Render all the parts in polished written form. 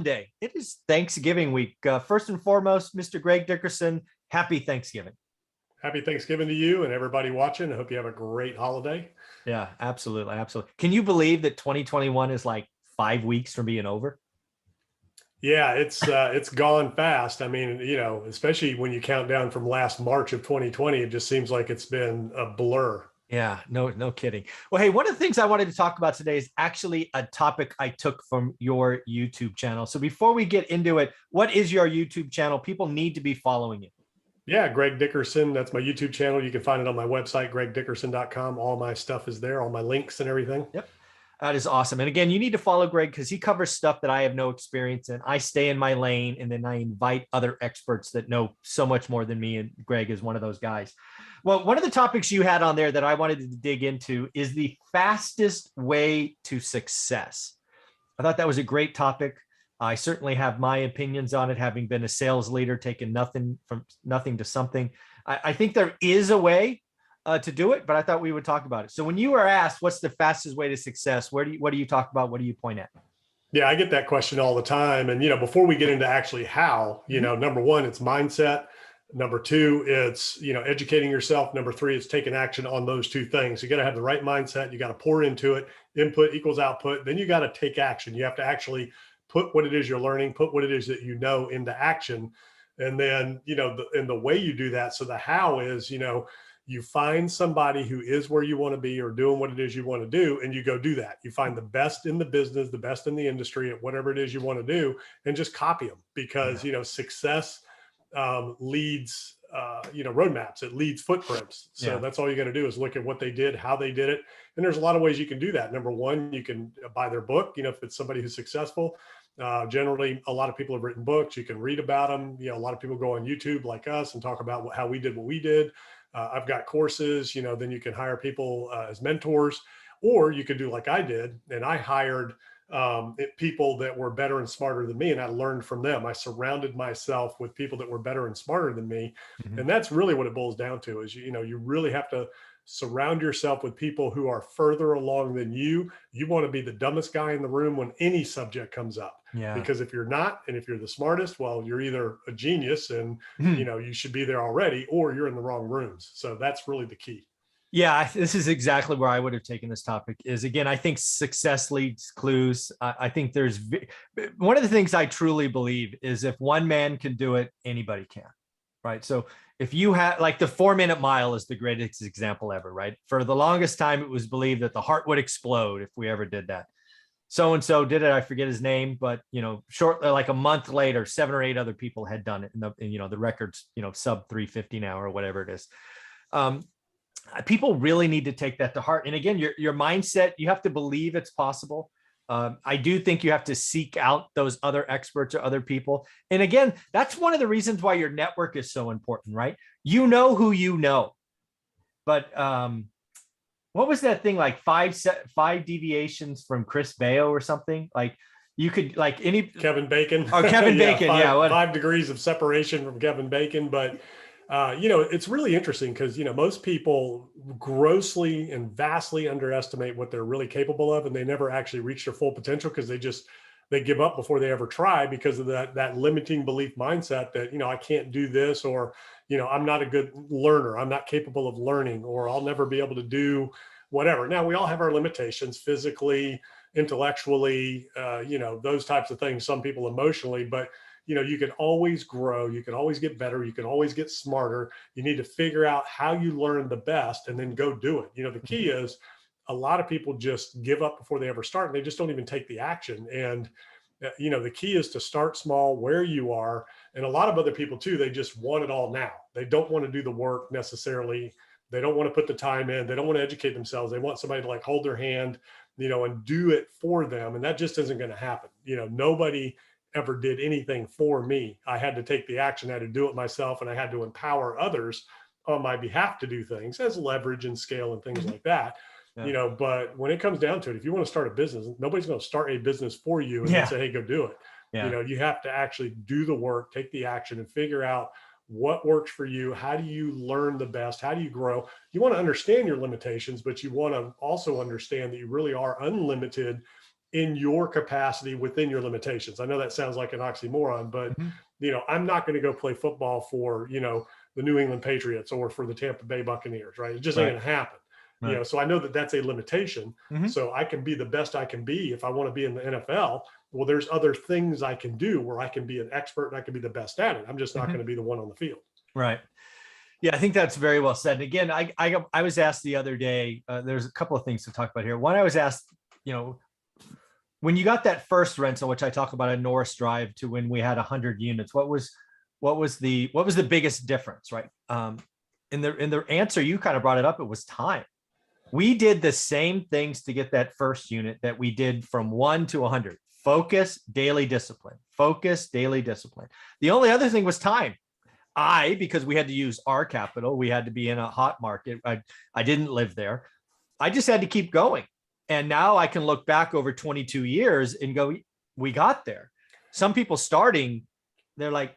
Monday. It is Thanksgiving week. First and foremost, Mr. Greg Dickerson, happy Thanksgiving. Happy Thanksgiving to you and everybody watching. I hope you have a great holiday. Yeah, absolutely. Absolutely. Can you believe that 2021 is like 5 weeks from being over? Yeah, it's gone fast. I mean, especially when you count down from last March of 2020, it just seems like it's been a blur. Yeah, no kidding. Well, hey, one of the things I wanted to talk about today is actually a topic I took from your YouTube channel. So before we get into it, what is your YouTube channel? People need to be following you. Yeah, Greg Dickerson. That's my YouTube channel. You can find it on my website, gregdickerson.com. All my stuff is there, all my links and everything. Yep. That is awesome. And again, you need to follow Greg because he covers stuff that I have no experience in. I stay in my lane and then I invite other experts that know so much more than me. And Greg is one of those guys. Well, one of the topics you had on there that I wanted to dig into is the fastest way to success. I thought that was a great topic. I certainly have my opinions on it, having been a sales leader, taking nothing from nothing to something. I think there is a way to do it, but I thought we would talk about it. So when you are asked what's the fastest way to success, what do you talk about? What do you point at? Yeah, I get that question all the time. And, before we get into actually how, number one, it's mindset. Number two, it's, educating yourself. Number three, it's taking action on those two things. You got to have the right mindset. You got to pour into it. Input equals output. Then you got to take action. You have to actually put what it is you're learning, put what it is that you know into action. And then, and the way you do that. So the how is, you find somebody who is where you want to be or doing what it is you want to do, and you go do that. You find the best in the business, the best in the industry at whatever it is you want to do, and just copy them because, success leads, roadmaps. It leads footprints. So that's all you got to do is look at what they did, how they did it. And there's a lot of ways you can do that. Number one, you can buy their book, if it's somebody who's successful. Generally, a lot of people have written books. You can read about them. A lot of people go on YouTube like us and talk about how we did what we did. I've got courses, then you can hire people as mentors, or you could do like I did. And I hired people that were better and smarter than me. And I learned from them. I surrounded myself with people that were better and smarter than me. Mm-hmm. And that's really what it boils down to is, you really have to surround yourself with people who are further along than you. You want to be the dumbest guy in the room when any subject comes up. Yeah. Because if you're not, and if you're the smartest, well, you're either a genius and, you should be there already, or you're in the wrong rooms. So that's really the key. Yeah, this is exactly where I would have taken this topic is, again, I think success leads clues. I think there's one of the things I truly believe is if one man can do it, anybody can. Right. So if you have like the 4-minute mile is the greatest example ever. Right. For the longest time, it was believed that the heart would explode if we ever did that. So-and-so did it. I forget his name, but, shortly, like a month later, 7 or 8 other people had done it. And the record's, sub 350 now or whatever it is. People really need to take that to heart. And again, your mindset, you have to believe it's possible. I do think you have to seek out those other experts or other people. And again, that's one of the reasons why your network is so important, right? You know who you know. But what was that thing like five deviations from Chris Bayo or something? Like you could like any Kevin Bacon. Oh, Kevin Bacon. Five degrees of separation from Kevin Bacon. But it's really interesting because, most people grossly and vastly underestimate what they're really capable of. And they never actually reach their full potential because they give up before they ever try because of that limiting belief mindset that, I can't do this, or, I'm not a good learner. I'm not capable of learning, or I'll never be able to do whatever. Now, we all have our limitations physically, intellectually, those types of things, some people emotionally, but you can always grow. You can always get better. You can always get smarter. You need to figure out how you learn the best and then go do it. The key is a lot of people just give up before they ever start, and they just don't even take the action. And, the key is to start small where you are. And a lot of other people too, they just want it all now. They don't want to do the work necessarily. They don't want to put the time in. They don't want to educate themselves. They want somebody to like hold their hand, and do it for them. And that just isn't going to happen. Nobody ever did anything for me. I had to take the action. I had to do it myself, and I had to empower others on my behalf to do things as leverage and scale and things like that. Yeah. But when it comes down to it, if you want to start a business, nobody's going to start a business for you and then say, hey, go do it. Yeah. You have to actually do the work, take the action, and figure out what works for you. How do you learn the best? How do you grow? You want to understand your limitations, but you want to also understand that you really are unlimited in your capacity within your limitations. I know that sounds like an oxymoron, but I'm not going to go play football for, the New England Patriots or for the Tampa Bay Buccaneers, right? It just ain't going to happen. Right. So I know that that's a limitation. So I can be the best I can be. If I want to be in the NFL, well, there's other things I can do where I can be an expert and I can be the best at it. I'm just not going to be the one on the field. Right. Yeah, I think that's very well said. And again, I was asked the other day, there's a couple of things to talk about here. One, I was asked, when you got that first rental, which I talk about at Norris Drive, to when we had 100 units, what was the biggest difference, right? In the answer, you kind of brought it up. It was time. We did the same things to get that first unit that we did from 1 to 100. Focus, daily discipline. Focus, daily discipline. The only other thing was time. Because we had to use our capital, we had to be in a hot market. I didn't live there. I just had to keep going. And now I can look back over 22 years and go, we got there. Some people starting, they're like,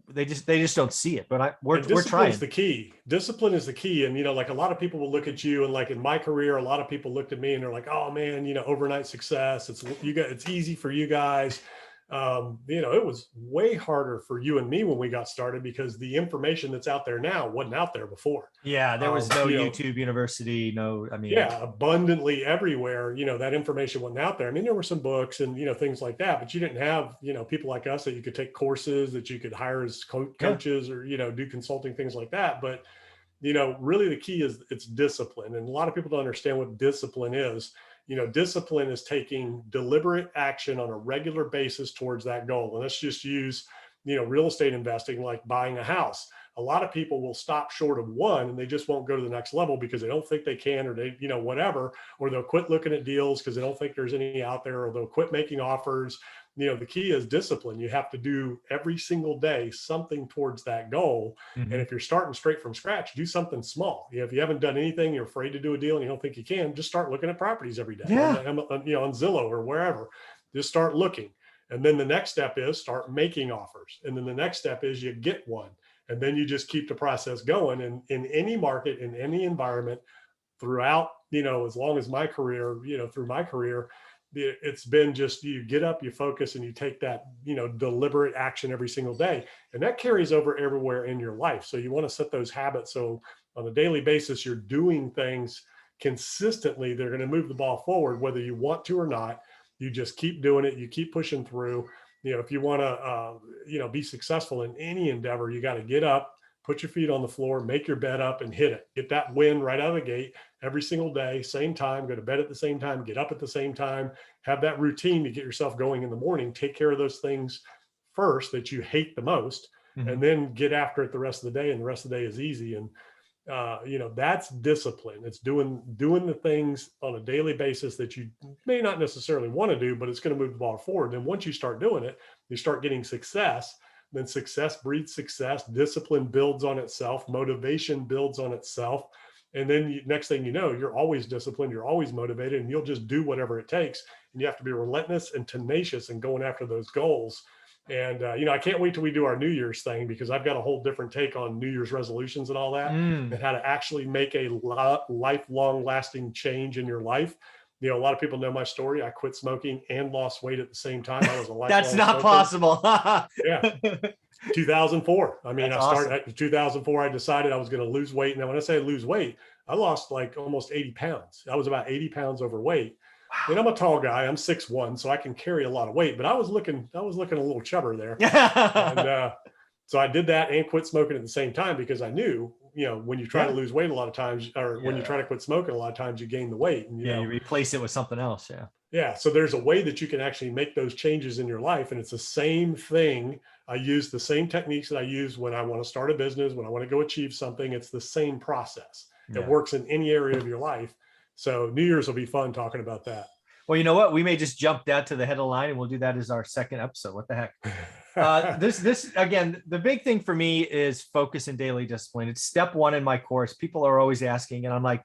they just don't see it, but we're trying. The key. Discipline is the key. And, like a lot of people will look at you, and like in my career, a lot of people looked at me and they're like, oh man, overnight success. It's easy for you guys. It was way harder for you and me when we got started because the information that's out there now wasn't out there before. Yeah. There was no YouTube University. Abundantly everywhere, that information wasn't out there. I mean, there were some books and, things like that, but you didn't have, people like us that you could take courses, that you could hire as coaches or, do consulting, things like that. But, really the key is it's discipline. And a lot of people don't understand what discipline is. Discipline is taking deliberate action on a regular basis towards that goal. And let's just use, real estate investing, like buying a house. A lot of people will stop short of one and they just won't go to the next level because they don't think they can, or they, whatever, or they'll quit looking at deals because they don't think there's any out there, or they'll quit making offers. The key is discipline. You have to do every single day something towards that goal. And if you're starting straight from scratch, do something small. If you haven't done anything, you're afraid to do a deal and you don't think you can, just start looking at properties every day. On Zillow or wherever. Just start looking. And then the next step is start making offers. And then the next step is you get one. And then you just keep the process going. And in any market, in any environment, throughout, as long as my career, through my career, it's been just, you get up, you focus, and you take that, deliberate action every single day. And that carries over everywhere in your life. So you want to set those habits. So on a daily basis, you're doing things consistently. They're going to move the ball forward, whether you want to or not. You just keep doing it. You keep pushing through. If you want to, be successful in any endeavor, you got to get up, put your feet on the floor, make your bed up and hit it. Get that win right out of the gate every single day, same time, go to bed at the same time, get up at the same time, have that routine to get yourself going in the morning. Take care of those things first that you hate the most, and then get after it the rest of the day. And the rest of the day is easy. And, that's discipline. It's doing the things on a daily basis that you may not necessarily want to do, but it's going to move the ball forward. And once you start doing it, you start getting success. Then success breeds success. Discipline builds on itself. Motivation builds on itself. And then next thing you know, you're always disciplined. You're always motivated, and you'll just do whatever it takes. And you have to be relentless and tenacious in going after those goals. And, I can't wait till we do our New Year's thing, because I've got a whole different take on New Year's resolutions and all that, and how to actually make a lifelong lasting change in your life. A lot of people know my story. I quit smoking and lost weight at the same time. I was a lifelong That's not smoker. possible. Yeah. 2004. I mean, That's I started awesome. 2004. I decided I was going to lose weight. Now, when I say lose weight, I lost like almost 80 pounds. I was about 80 pounds overweight. And I'm a tall guy. I'm 6'1", so I can carry a lot of weight, but I was looking a little chubber there. And so I did that and quit smoking at the same time, because I knew, when you try to lose weight, a lot of times, or when you try to quit smoking, a lot of times you gain the weight. And, you replace it with something else. Yeah. So there's a way that you can actually make those changes in your life. And it's the same thing. I use the same techniques that I use when I want to start a business, when I want to go achieve something. It's the same process. It works in any area of your life. So New Year's will be fun talking about that. Well, you know what? We may just jump that to the head of the line, and we'll do that as our second episode. What the heck? This again, the big thing for me is focus and daily discipline. It's step one in my course. People are always asking, and I'm like,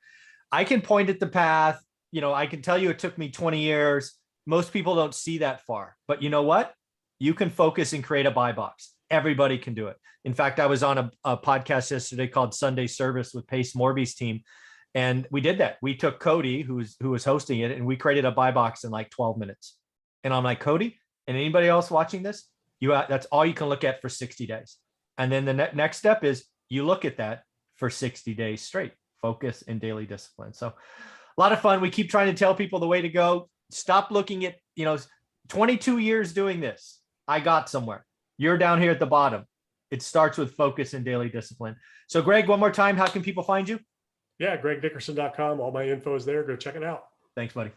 I can point at the path. I can tell you it took me 20 years. Most people don't see that far, but you know what? You can focus and create a buy box. Everybody can do it. In fact, I was on a podcast yesterday called Sunday Service with Pace Morby's team. And we did that. We took Cody, who was hosting it, and we created a buy box in like 12 minutes. And I'm like, Cody, and anybody else watching this, that's all you can look at for 60 days. And then the next step is you look at that for 60 days straight, focus and daily discipline. So a lot of fun. We keep trying to tell people the way to go. Stop looking at, 22 years doing this. I got somewhere. You're down here at the bottom. It starts with focus and daily discipline. So Greg, one more time, how can people find you? Yeah, gregdickerson.com. All my info is there. Go check it out. Thanks, buddy.